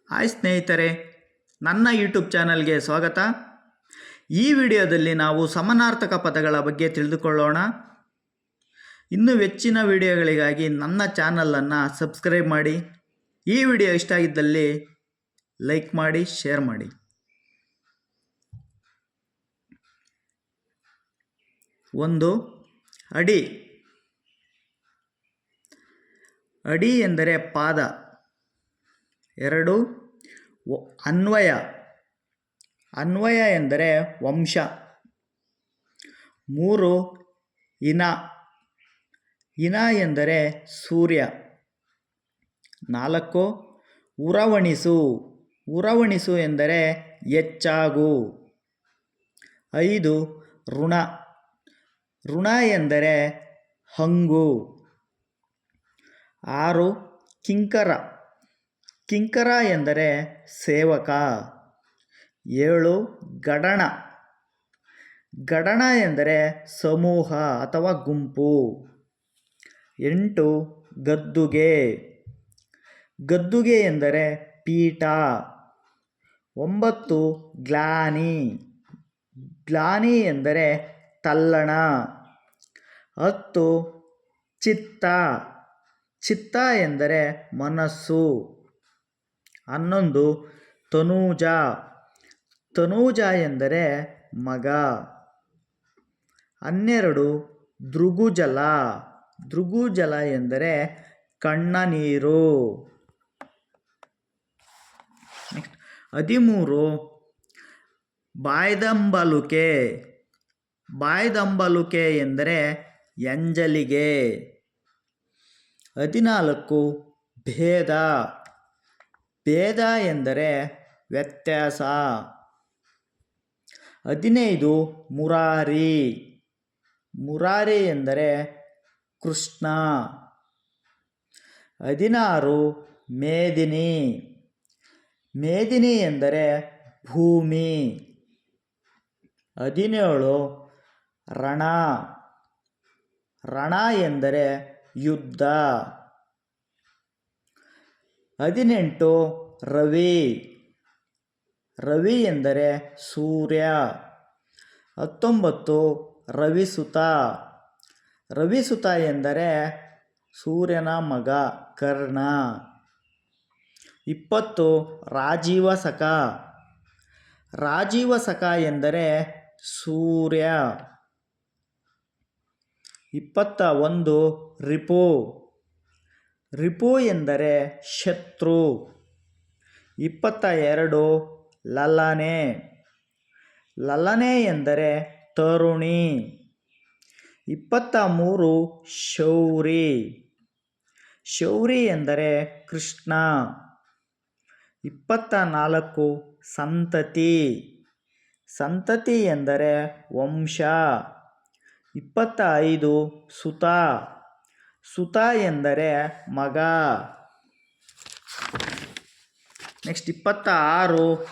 Hi ಸ್ನೇಹಿತರೆ, ನನ್ನ YouTube ಚಾನಲ್ಗೆ ಸ್ವಾಗತ. ಈ ವಿಡಿಯೋದಲ್ಲಿ ನಾವು ಸಮಾನಾರ್ಥಕ ಪದಗಳ ಬಗ್ಗೆ ತಿಳಿದುಕೊಳ್ಳೋಣ. ಇನ್ನೂ ಹೆಚ್ಚಿನ ವಿಡಿಯೋಗಳಿಗಾಗಿ ನನ್ನ ಚಾನಲನ್ನು ಸಬ್ಸ್ಕ್ರೈಬ್ ಮಾಡಿ. ಈ ವಿಡಿಯೋ ಇಷ್ಟ ಆಗಿದ್ದಲ್ಲಿ ಲೈಕ್ ಮಾಡಿ, ಶೇರ್ ಮಾಡಿ. ಒಂದು, ಅಡಿ. ಅಡಿ ಎಂದರೆ ಪಾದ. ಎರಡು, ಅನ್ವಯ. ಅನ್ವಯ ಎಂದರೆ ವಂಶ. ಮೂರು, ಇನ. ಇನ ಎಂದರೆ ಸೂರ್ಯ. ನಾಲ್ಕು, ಉರವಣಿಸು. ಉರವಣಿಸು ಎಂದರೆ ಹೆಚ್ಚಾಗು. ಐದು, ಋಣ. ಋಣ ಎಂದರೆ ಹಂಗು. ಆರು, ಕಿಂಕರ. ಕಿಂಕರ ಎಂದರೆ ಸೇವಕ. ಏಳು, ಗಡಣ. ಗಡಣ ಎಂದರೆ ಸಮೂಹ ಅಥವಾ ಗುಂಪು. ಎಂಟು, ಗದ್ದುಗೆ. ಗದ್ದುಗೆ ಎಂದರೆ ಪೀಠ. ಒಂಬತ್ತು, ಗ್ಲಾನಿ. ಗ್ಲಾನಿ ಎಂದರೆ ತಲ್ಲಣ. ಹತ್ತು, ಚಿತ್ತ. ಚಿತ್ತ ಎಂದರೆ ಮನಸ್ಸು. ಹನ್ನೊಂದು, ತನೂಜ. ತನೂಜ ಎಂದರೆ ಮಗ. ಹನ್ನೆರಡು, ದೃಗುಜಲ. ದೃಗುಜಲ ಎಂದರೆ ಕಣ್ಣ ನೀರು. ನೆಕ್ಸ್ಟ್ 13, ಬಾಯ್ದಂಬಲುಕೆ. ಬಾಯ್ದಂಬಲುಕೆ ಎಂದರೆ ಎಂಜಲಿಗೆ. 14, ಭೇದ. ಭೇದ ಎಂದರೆ ವ್ಯತ್ಯಾಸ. 15, ಮುರಾರಿ. ಮುರಾರಿ ಎಂದರೆ ಕೃಷ್ಣ. 16, ಮೇದಿನಿ. ಮೇದಿನಿ ಎಂದರೆ ಭೂಮಿ. 17, ರಣ. ರಣ ಎಂದರೆ ಯುದ್ಧ. 18, ರವಿ. ರವಿ ಎಂದರೆ ಸೂರ್ಯ. 19, ರವಿಸುತ. ರವಿಸುತ ಎಂದರೆ ಸೂರ್ಯನ ಮಗ ಕರ್ಣ. 20, ರಾಜೀವಸಖ. ರಾಜೀವಸಖ ಎಂದರೆ ಸೂರ್ಯ. 21, ರಿಪು. ರಿಪು ಎಂದರೆ ಶತ್ರು. 22, ಲಲನೆ. ಲಲನೆ ಎಂದರೆ ತರುಣಿ. 23, ಶೌರಿ. ಶೌರಿ ಎಂದರೆ ಕೃಷ್ಣ. 24, ಸಂತತಿ. ಸಂತತಿ ಎಂದರೆ ವಂಶ. 25, ಸುತ. ಸುತ ಎಂದರೆ ಮಗ. ನೆಕ್ಸ್ಟ್ 26,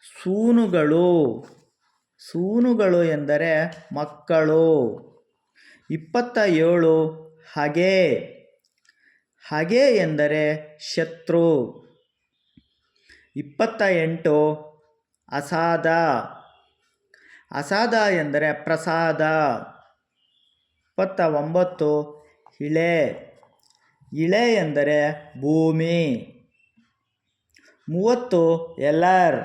ಸೂನುಗಳು. ಸೂನುಗಳು ಎಂದರೆ ಮಕ್ಕಳು. 27, ಹಗೆ. ಹಗೆ ಎಂದರೆ ಶತ್ರು. 28, ಅಸಾದ. ಅಸಾದ ಎಂದರೆ ಪ್ರಸಾದ. 29, ಇಳೆ. ಇಳೆ ಎಂದರೆ ಭೂಮಿ. 30, ಎಲರ್.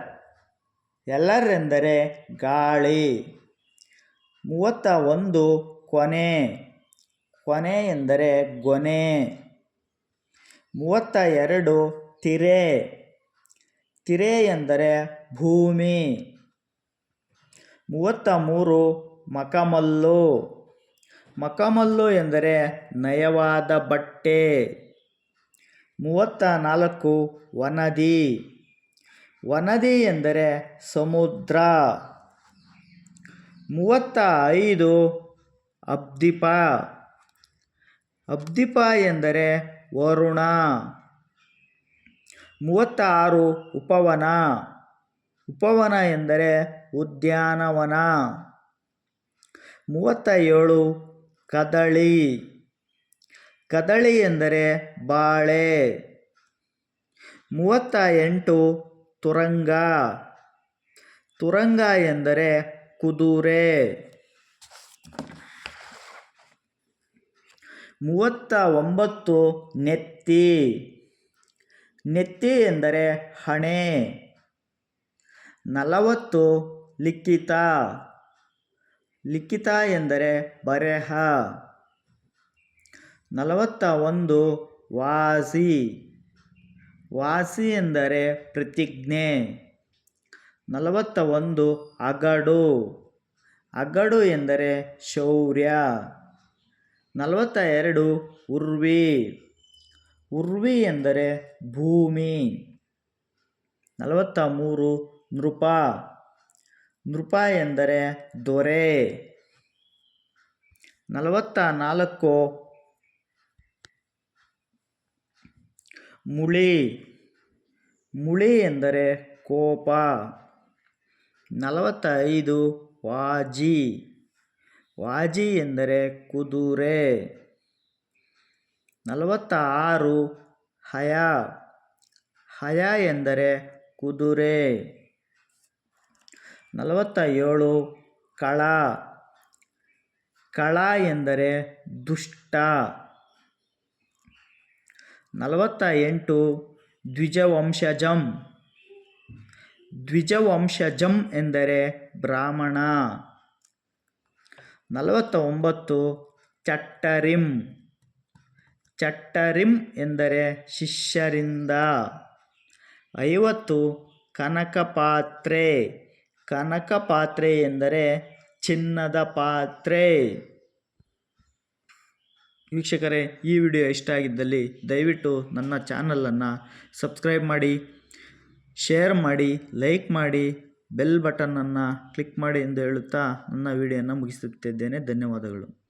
ಎಲರ್ ಎಂದರೆ ಗಾಳಿ. 31, ಕೊನೆ. ಕೊನೆ ಎಂದರೆ ಗೊನೆ. 32, ತಿರೆ. ತಿರೆ ಎಂದರೆ ಭೂಮಿ. 33, ಮಕಮಲ್ಲು. ಮಕಮಲ್ಲು ಎಂದರೆ ನಯವಾದ ಬಟ್ಟೆ. 34, ವನದಿ. ವನದಿ ಎಂದರೆ ಸಮುದ್ರ. 35, ಅಬ್ದೀಪ. ಅಬ್ದೀಪ ಎಂದರೆ ವರುಣ. 36, ಉಪವನ. ಉಪವನ ಎಂದರೆ ಉದ್ಯಾನವನ. 37, ಕದಳಿ. ಕದಳಿ ಎಂದರೆ ಬಾಳೆ. 38 ತುರಂಗ. ತುರಂಗ ಎಂದರೆ ಕುದುರೆ. 39 ನೆತ್ತಿ. ನೆತ್ತಿ ಎಂದರೆ ಹಣೆ. 40 ಲಿಖಿತ. ಲಿಖಿತ ಎಂದರೆ ಬರೆಹ. 41 ವಾಸಿ. ವಾಸಿ ಎಂದರೆ ಪ್ರತಿಜ್ಞೆ. 41 ಅಗಡು. ಅಗಡು ಎಂದರೆ ಶೌರ್ಯ. 42 ಉರ್ವಿ. ಉರ್ವಿ ಎಂದರೆ ಭೂಮಿ. 43 ನೃಪ. ನೃಪ ಎಂದರೆ ದೊರೆ. 44 ಮುಳಿ. ಮುಳಿ ಎಂದರೆ ಕೋಪ. 45 ವಾಜಿ. ವಾಜಿ ಎಂದರೆ ಕುದುರೆ. 46 ಹಯ. ಹಯ ಎಂದರೆ ಕುದುರೆ. 47 ಕಳ. ಕಳ ಎಂದರೆ ದುಷ್ಟ. 48 ದ್ವಿಜವಂಶಜಂ. ದ್ವಿಜವಂಶಜಂ ಎಂದರೆ ಬ್ರಾಹ್ಮಣ. 49 ಚಟ್ಟರಿಂ. ಚಟ್ಟರಿಂ ಎಂದರೆ ಶಿಷ್ಯರಿಂದ. 50 ಕನಕಪಾತ್ರೆ. ಕನಕಪಾತ್ರೆ ಎಂದರೆ ಚಿನ್ನದ ಪಾತ್ರೆ. ವೀಕ್ಷಕರೇ, ಈ ವಿಡಿಯೋ ಇಷ್ಟ ಆಗಿದ್ದಲ್ಲಿ ದಯವಿಟ್ಟು ನನ್ನ ಚಾನಲನ್ನು ಸಬ್ಸ್ಕ್ರೈಬ್ ಮಾಡಿ, ಶೇರ್ ಮಾಡಿ, ಲೈಕ್ ಮಾಡಿ, ಬೆಲ್ ಬಟನನ್ನು ಕ್ಲಿಕ್ ಮಾಡಿ ಎಂದು ಹೇಳುತ್ತಾ ನನ್ನ ವಿಡಿಯೋನ ಮುಗಿಸುತ್ತಿದ್ದೇನೆ. ಧನ್ಯವಾದಗಳು.